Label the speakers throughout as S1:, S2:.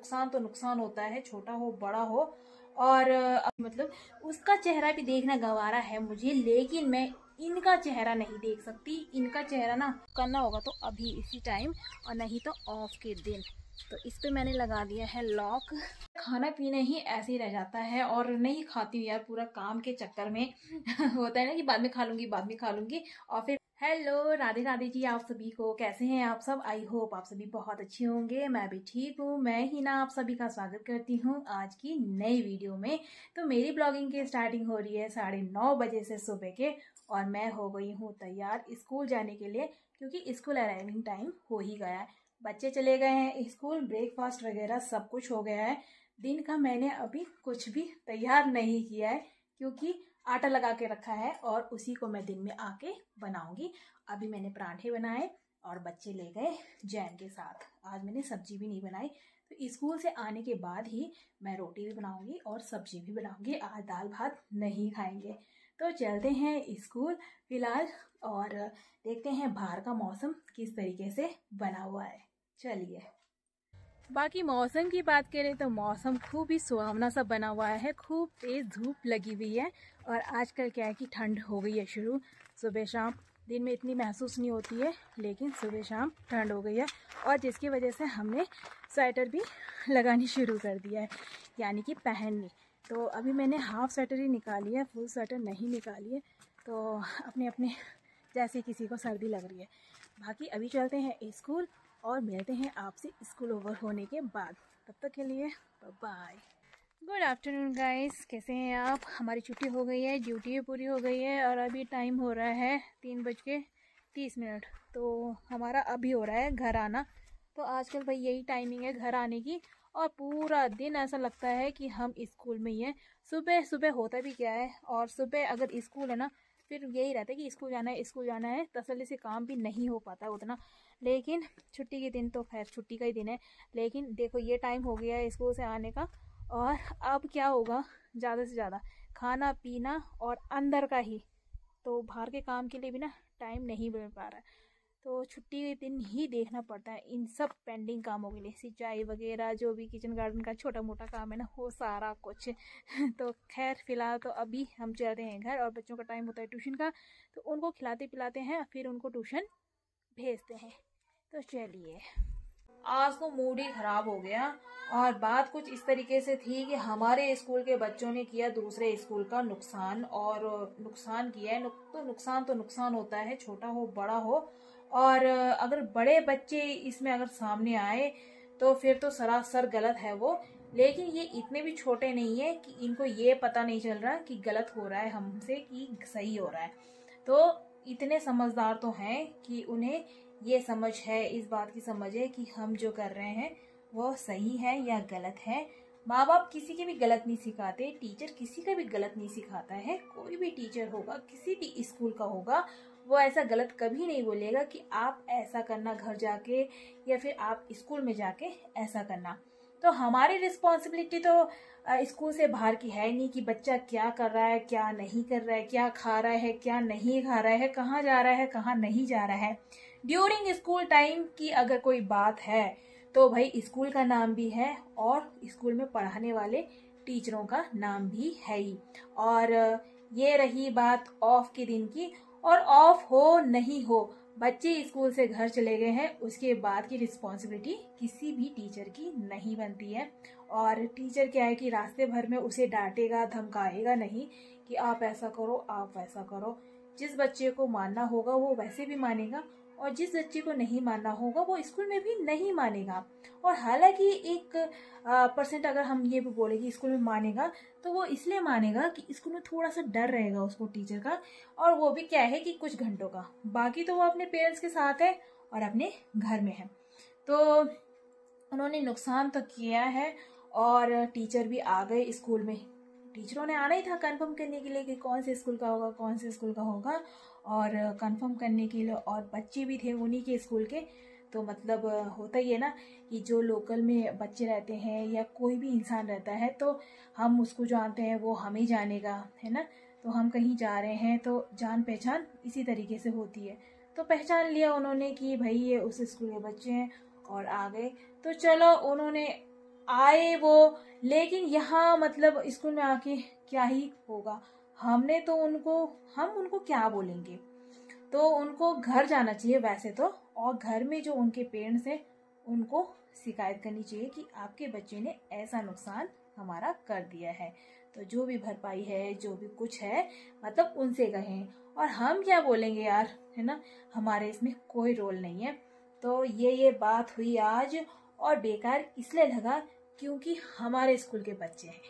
S1: तो नुकसान होता है, छोटा हो बड़ा हो। और मतलब उसका चेहरा भी देखना गवारा है मुझे, लेकिन मैं इनका चेहरा नहीं देख सकती। इनका चेहरा ना करना होगा तो अभी इसी टाइम, और नहीं तो ऑफ के दिन। तो इस पे मैंने लगा दिया है लॉक। खाना पीना ही ऐसे ही रह जाता है और नहीं खाती हूँ यार, पूरा काम के चक्कर में होता है ना कि बाद में खा लूंगी और फिर। हेलो, राधे राधे जी आप सभी को, कैसे हैं आप सब? आई होप आप सभी बहुत अच्छे होंगे। मैं भी ठीक हूँ। मैं ही ना आप सभी का स्वागत करती हूँ आज की नई वीडियो में। तो मेरी ब्लॉगिंग की स्टार्टिंग हो रही है 9:30 बजे से सुबह के, और मैं हो गई हूँ तैयार स्कूल जाने के लिए, क्योंकि स्कूल अराइविंग टाइम हो ही गया है। बच्चे चले गए हैं स्कूल, ब्रेकफास्ट वगैरह सब कुछ हो गया है। दिन का मैंने अभी कुछ भी तैयार नहीं किया है, क्योंकि आटा लगा के रखा है और उसी को मैं दिन में आके बनाऊंगी। अभी मैंने पराठे बनाए और बच्चे ले गए जैम के साथ। आज मैंने सब्जी भी नहीं बनाई, तो स्कूल से आने के बाद ही मैं रोटी भी बनाऊंगी और सब्जी भी बनाऊंगी। आज दाल भात नहीं खाएंगे। तो चलते हैं स्कूल फिलहाल, और देखते हैं बाहर का मौसम किस तरीके से बना हुआ है। चलिए, बाकी मौसम की बात करें तो मौसम खूब ही सुहावना सा बना हुआ है, खूब तेज धूप लगी हुई है। और आजकल क्या है कि ठंड हो गई है शुरू। सुबह शाम, दिन में इतनी महसूस नहीं होती है, लेकिन सुबह शाम ठंड हो गई है, और जिसकी वजह से हमने स्वेटर भी लगानी शुरू कर दिया है, यानी कि पहननी। तो अभी मैंने हाफ स्वेटर ही निकाली है, फुल स्वेटर नहीं निकाली है। तो अपने अपने जैसे किसी को सर्दी लग रही है। बाकी अभी चलते हैं स्कूल और मिलते हैं आपसे स्कूल ओवर होने के बाद। तब तक के लिए बाय। गुड आफ्टरनून गाइस, कैसे हैं आप? हमारी छुट्टी हो गई है, ड्यूटी भी पूरी हो गई है, और अभी टाइम हो रहा है 3:30। तो हमारा अभी हो रहा है घर आना। तो आजकल भाई यही टाइमिंग है घर आने की, और पूरा दिन ऐसा लगता है कि हम स्कूल में ही हैं। सुबह सुबह होता भी क्या है, और सुबह अगर स्कूल है ना, फिर यही रहता है कि स्कूल जाना है, तसल्ली से काम भी नहीं हो पाता उतना। लेकिन छुट्टी के दिन तो खैर छुट्टी का ही दिन है, लेकिन देखो ये टाइम हो गया है स्कूल से आने का, और अब क्या होगा, ज़्यादा से ज़्यादा खाना पीना और अंदर का ही। तो बाहर के काम के लिए भी ना टाइम नहीं मिल पा रहा है। तो छुट्टी के दिन ही देखना पड़ता है इन सब पेंडिंग कामों के लिए, सिंचाई वगैरह, जो भी किचन गार्डन का छोटा मोटा काम है ना, वो सारा कुछ तो खैर फिलहाल तो अभी हम चलते हैं घर, और बच्चों का टाइम होता है ट्यूशन का, तो उनको खिलाते पिलाते हैं, फिर उनको ट्यूशन भेजते हैं। तो चलिए, आज तो मूड ही खराब हो गया। और बात कुछ इस तरीके से थी कि हमारे स्कूल के बच्चों ने किया दूसरे स्कूल का नुकसान, और नुकसान किया है। तो नुकसान होता है, छोटा हो बड़ा हो। और अगर बड़े बच्चे इसमें अगर सामने आए तो फिर तो सरासर गलत है वो। लेकिन ये इतने भी छोटे नहीं है कि इनको ये पता नहीं चल रहा कि गलत हो रहा है हमसे कि सही हो रहा है। तो इतने समझदार तो हैं कि उन्हें ये समझ है, इस बात की समझ है कि हम जो कर रहे हैं वो सही है या गलत है। माँ बाप किसी के भी गलत नहीं सिखाते, टीचर किसी का भी गलत नहीं सिखाता है। कोई भी टीचर होगा, किसी भी स्कूल का होगा, वो ऐसा गलत कभी नहीं बोलेगा कि आप ऐसा करना घर जाके, या फिर आप स्कूल में जाके ऐसा करना। तो हमारी रिस्पॉन्सिबिलिटी तो स्कूल से बाहर की है नहीं कि बच्चा क्या कर रहा है, क्या नहीं कर रहा है, क्या खा रहा है, क्या नहीं खा रहा है, कहाँ जा रहा है, कहाँ नहीं जा रहा है। ड्यूरिंग स्कूल टाइम की अगर कोई बात है तो भाई स्कूल का नाम भी है, और स्कूल में पढ़ाने वाले टीचरों का नाम भी है ही। और ये रही बात ऑफ के दिन की, और ऑफ हो नहीं हो, बच्चे स्कूल से घर चले गए हैं, उसके बाद की रिस्पॉन्सिबिलिटी किसी भी टीचर की नहीं बनती है। और टीचर क्या है कि रास्ते भर में उसे डांटेगा धमकाएगा नहीं कि आप ऐसा करो, आप वैसा करो। जिस बच्चे को मानना होगा वो वैसे भी मानेगा, और जिस बच्चे को नहीं मानना होगा वो स्कूल में भी नहीं मानेगा। और हालांकि 1% अगर हम ये भी बोले कि स्कूल में मानेगा, तो वो इसलिए मानेगा कि स्कूल में थोड़ा सा डर रहेगा उसको टीचर का, और वो भी क्या है कि कुछ घंटों का। बाकी तो वो अपने पेरेंट्स के साथ है और अपने घर में है। तो उन्होंने नुकसान तो किया है, और टीचर भी आ गए स्कूल में। टीचरों ने आना ही था कंफर्म करने के लिए कि कौन से स्कूल का होगा, कौन से स्कूल का होगा, और कंफर्म करने के लिए। और बच्चे भी थे उन्हीं के स्कूल के। तो मतलब होता ही है ना कि जो लोकल में बच्चे रहते हैं या कोई भी इंसान रहता है, तो हम उसको जानते हैं, वो हमें जानेगा, है ना। तो हम कहीं जा रहे हैं तो जान पहचान इसी तरीके से होती है। तो पहचान लिया उन्होंने कि भाई ये उस स्कूल के बच्चे हैं, और आ गए। तो चलो, उन्होंने आए वो, लेकिन यहाँ मतलब स्कूल में आके क्या ही होगा। हमने तो हम उनको क्या बोलेंगे। तो उनको घर जाना चाहिए वैसे तो, और घर में जो उनके पेरेंट्स हैं उनको शिकायत करनी चाहिए कि आपके बच्चे ने ऐसा नुकसान हमारा कर दिया है। तो जो भी भरपाई है, जो भी कुछ है, मतलब उनसे कहें। और हम क्या बोलेंगे यार, है ना, हमारे इसमें कोई रोल नहीं है। तो ये बात हुई आज, और बेकार इसलिए लगा क्योंकि हमारे स्कूल के बच्चे हैं,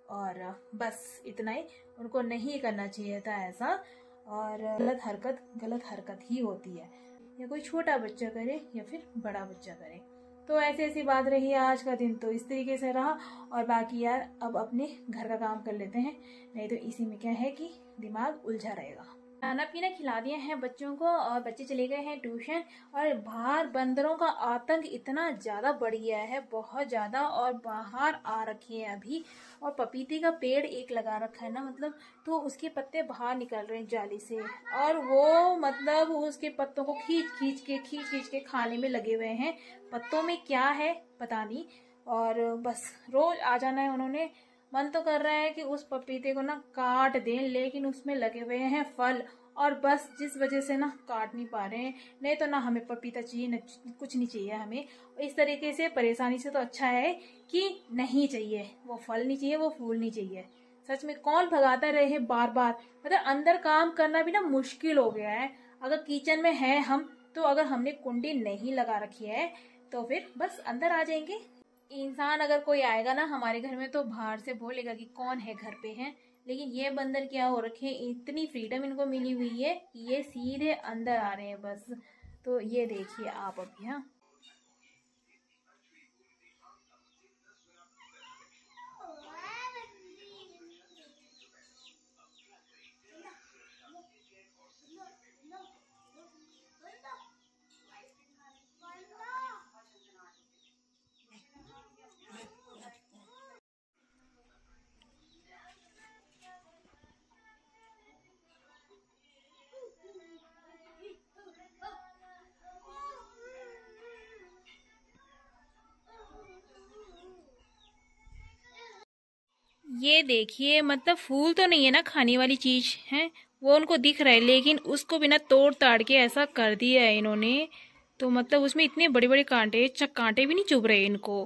S1: और बस इतना ही। उनको नहीं करना चाहिए था ऐसा, और गलत हरकत ही होती है, या कोई छोटा बच्चा करे या फिर बड़ा बच्चा करे। तो ऐसी बात रही। आज का दिन तो इस तरीके से रहा, और बाकी यार अब अपने घर का काम कर लेते हैं, नहीं तो इसी में क्या है कि दिमाग उलझा रहेगा। खाना पीना खिला दिए हैं बच्चों को, और बच्चे चले गए हैं ट्यूशन। और बाहर बंदरों का आतंक इतना ज़्यादा बढ़ गया है, बहुत ज़्यादा, और बाहर आ रखे हैं अभी। और पपीते का पेड़ एक लगा रखा है ना, मतलब तो उसके पत्ते बाहर निकल रहे हैं जाली से, और वो मतलब उसके पत्तों को खींच खींच के खाने में लगे हुए हैं। पत्तों में क्या है पता नहीं, और बस रोज आ जाना है उन्होंने। मन तो कर रहा है कि उस पपीते को ना काट दें, लेकिन उसमें लगे हुए हैं फल, और बस जिस वजह से ना काट नहीं पा रहे हैं। नहीं तो ना हमें पपीता चाहिए, न कुछ नहीं चाहिए हमें। इस तरीके से परेशानी से तो अच्छा है कि नहीं चाहिए, वो फल नहीं चाहिए, वो फूल नहीं चाहिए। सच में कौन भगाता रहे बार बार, मतलब अंदर काम करना भी ना मुश्किल हो गया है। अगर किचन में है हम, तो अगर हमने कुंडी नहीं लगा रखी है तो फिर बस अंदर आ जाएंगे। इंसान अगर कोई आएगा ना हमारे घर में, तो बाहर से बोलेगा कि कौन है घर पे है। लेकिन ये बंदर क्या हो रखे, इतनी फ्रीडम इनको मिली हुई है कि ये सीधे अंदर आ रहे हैं बस। तो ये देखिए आप अभी। हाँ, ये देखिए, मतलब फूल तो नहीं है ना खाने वाली चीज है, वो उनको दिख रहा है, लेकिन उसको बिना तोड़ ताड़ के ऐसा कर दिया है इन्होंने। तो मतलब उसमें इतने बड़े बड़े कांटे, कांटे भी नहीं चुभ रहे इनको।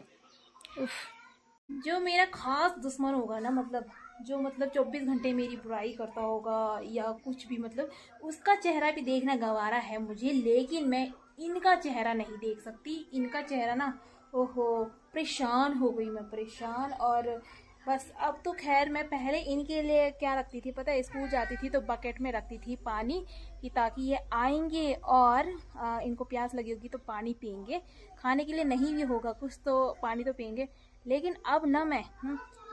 S1: उफ। जो मेरा खास दुश्मन होगा ना, मतलब जो 24 घंटे मेरी बुराई करता होगा या कुछ भी, मतलब उसका चेहरा भी देखना गवारा है मुझे, लेकिन मैं इनका चेहरा नहीं देख सकती। इनका चेहरा ना, ओहो, परेशान हो गई मैं, परेशान। और बस अब तो खैर, मैं पहले इनके लिए क्या रखती थी पता है, स्कूल जाती थी तो बकेट में रखती थी पानी, कि ताकि ये आएंगे और इनको प्यास लगी होगी तो पानी पियेंगे, खाने के लिए नहीं भी होगा कुछ तो पानी तो पियेंगे। लेकिन अब ना मैं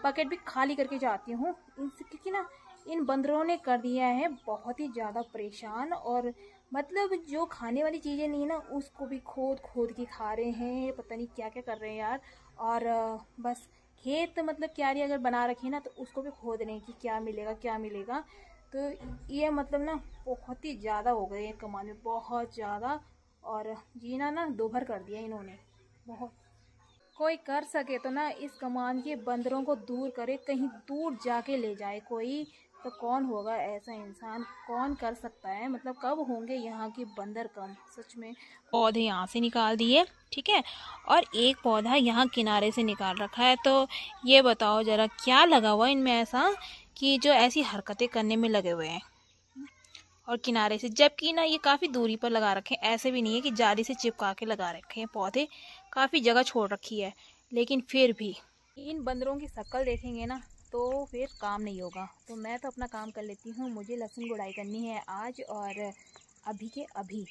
S1: बकेट भी खाली करके जाती हूँ इनसे, क्योंकि ना इन बंदरों ने कर दिया है बहुत ही ज़्यादा परेशान। और मतलब जो खाने वाली चीज़ें नहीं ना, उसको भी खोद खोद के खा रहे हैं, पता नहीं क्या क्या कर रहे हैं यार। और बस खेत, मतलब क्यारी अगर बना रखी है ना, तो उसको भी खोद रहे हैं कि क्या मिलेगा क्या मिलेगा। तो ये मतलब ना बहुत ही ज़्यादा हो गए हैं कमाने में, बहुत ज़्यादा। और जीना ना दोभर कर दिया इन्होंने बहुत। कोई कर सके तो ना इस कमान के बंदरों को दूर करे, कहीं दूर जाके ले जाए कोई। तो कौन होगा ऐसा इंसान, कौन कर सकता है, मतलब कब होंगे यहाँ के बंदर कम। सच में पौधे यहाँ से निकाल दिए, ठीक है, और एक पौधा यहाँ किनारे से निकाल रखा है। तो ये बताओ जरा क्या लगा हुआ इनमें ऐसा कि जो ऐसी हरकतें करने में लगे हुए हैं। और किनारे से, जबकि ना ये काफ़ी दूरी पर लगा रखे हैं, ऐसे भी नहीं है कि जाली से चिपका के लगा रखे हैं पौधे, काफ़ी जगह छोड़ रखी है। लेकिन फिर भी इन बंदरों की शक्ल देखेंगे ना तो फिर काम नहीं होगा। तो मैं तो अपना काम कर लेती हूँ, मुझे लहसुन गुड़ाई करनी है आज और अभी के अभी।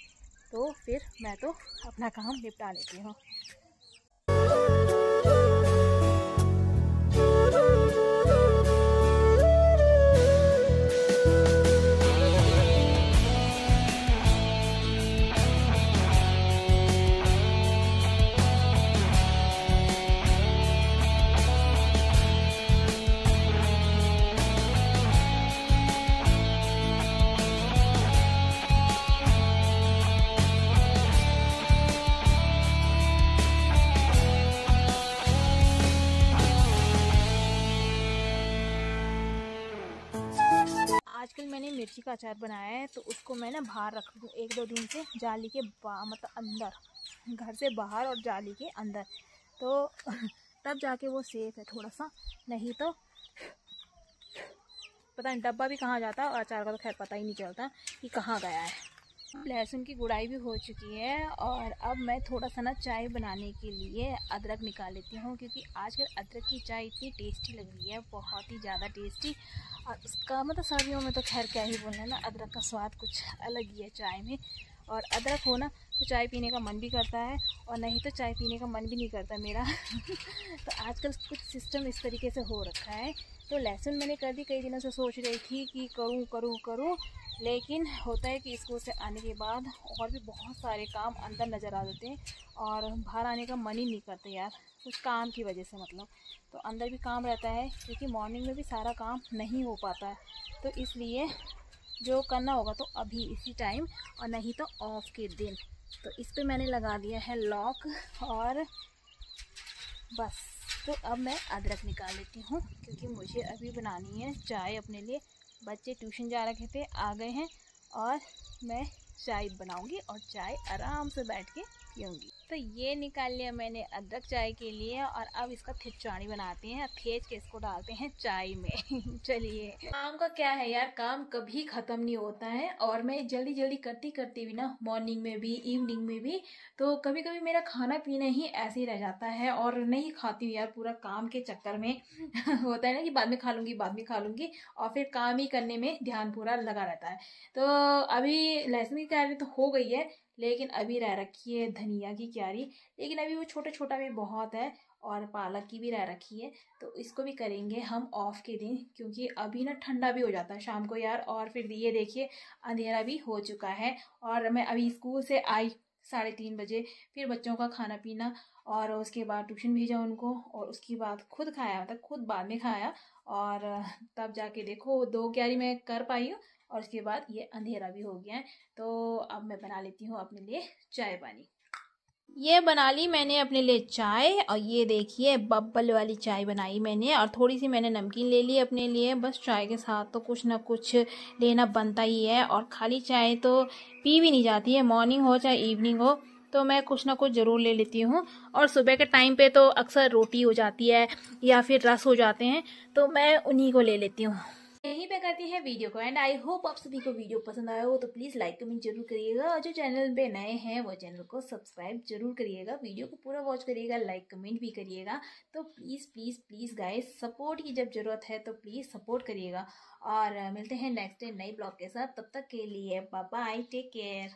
S1: तो फिर मैं तो अपना काम निपटा लेती हूँ। आजकल मैंने मिर्ची का अचार बनाया है, तो उसको मैं ना बाहर रख दूँ 1-2 दिन से, जाली के मतलब अंदर, घर से बाहर और जाली के अंदर, तो तब जाके वो सेफ़ है थोड़ा सा। नहीं तो पता नहीं डब्बा भी कहाँ जाता है, और अचार का तो खैर पता ही नहीं चलता कि कहाँ गया है। लहसुन की गुड़ाई भी हो चुकी है, और अब मैं थोड़ा सा ना चाय बनाने के लिए अदरक निकाल लेती हूँ, क्योंकि आजकल अदरक की चाय इतनी टेस्टी लग रही है, बहुत ही ज़्यादा टेस्टी। और उसका मतलब सर्दियों में तो खैर क्या ही बोलना ना, अदरक का स्वाद कुछ अलग ही है चाय में। और अदरक हो ना तो चाय पीने का मन भी करता है, और नहीं तो चाय पीने का मन भी नहीं करता मेरा। तो आजकल कुछ सिस्टम इस तरीके से हो रखा है। तो लहसुन मैंने कर दी, कई दिनों से सोच रही थी कि करूँ करूँ करूँ, लेकिन होता है कि स्कूल से आने के बाद और भी बहुत सारे काम अंदर नज़र आ जाते हैं, और बाहर आने का मन ही नहीं करता यार, कुछ काम की वजह से मतलब। तो अंदर भी काम रहता है, क्योंकि मॉर्निंग में भी सारा काम नहीं हो पाता है, तो इसलिए जो करना होगा तो अभी इसी टाइम, और नहीं तो ऑफ के दिन। तो इस पे मैंने लगा दिया है लॉक, और बस। तो अब मैं अदरक निकाल लेती हूँ, क्योंकि मुझे अभी बनानी है चाय अपने लिए। बच्चे ट्यूशन जा रखे थे, आ गए हैं, और मैं चाय बनाऊंगी और चाय आराम से बैठ के पीऊँगी। तो ये निकाल लिया मैंने अदरक चाय के लिए, और अब इसका थिरचानी बनाते हैं, थेच के इसको डालते हैं चाय में। चलिए, काम का क्या है यार, काम कभी ख़त्म नहीं होता है, और मैं जल्दी जल्दी करती करती भी ना, मॉर्निंग में भी इवनिंग में भी, तो कभी कभी मेरा खाना पीना ही ऐसे ही रह जाता है, और नहीं खाती हूँ यार पूरा काम के चक्कर में। होता है ना कि बाद में खा लूँगी, बाद में खा लूँगी, और फिर काम ही करने में ध्यान पूरा लगा रहता है। तो अभी लहसुन की क्यारी तो हो गई है, लेकिन अभी रह रखी है धनिया की क्यारी, लेकिन अभी वो छोटा छोटा भी बहुत है, और पालक की भी रह रखी है। तो इसको भी करेंगे हम ऑफ के दिन, क्योंकि अभी ना ठंडा भी हो जाता है शाम को यार, और फिर ये देखिए अंधेरा भी हो चुका है, और मैं अभी स्कूल से आई 3:30 बजे, फिर बच्चों का खाना पीना, और उसके बाद ट्यूशन भेजा उनको, और उसके बाद खुद खाया, मतलब खुद बाद में खाया, और तब जाके देखो 2 क्यारी मैं कर पाई हूँ, और उसके बाद ये अंधेरा भी हो गया है। तो अब मैं बना लेती हूँ अपने लिए चाय पानी। ये बना ली मैंने अपने लिए चाय, और ये देखिए बब्बल वाली चाय बनाई मैंने, और थोड़ी सी मैंने नमकीन ले ली अपने लिए। बस चाय के साथ तो कुछ ना कुछ लेना बनता ही है, और खाली चाय तो पी भी नहीं जाती है, मॉर्निंग हो चाहे इवनिंग हो, तो मैं कुछ ना कुछ ज़रूर ले लेती हूँ। और सुबह के टाइम पे तो अक्सर रोटी हो जाती है, या फिर रस हो जाते हैं, तो मैं उन्हीं को ले लेती हूँ। यहीं पे करती है वीडियो को एंड। आई होप आप सभी को वीडियो पसंद आया हो, तो प्लीज़ लाइक कमेंट जरूर करिएगा, और जो चैनल पे नए हैं वो चैनल को सब्सक्राइब जरूर करिएगा, वीडियो को पूरा वॉच करिएगा, लाइक कमेंट भी करिएगा। तो please please please guys, support की जब ज़रूरत है तो प्लीज़ सपोर्ट करिएगा, और मिलते हैं नेक्स्ट डे नई ब्लॉग के साथ। तब तक के लिए बाय बाय, टेक केयर।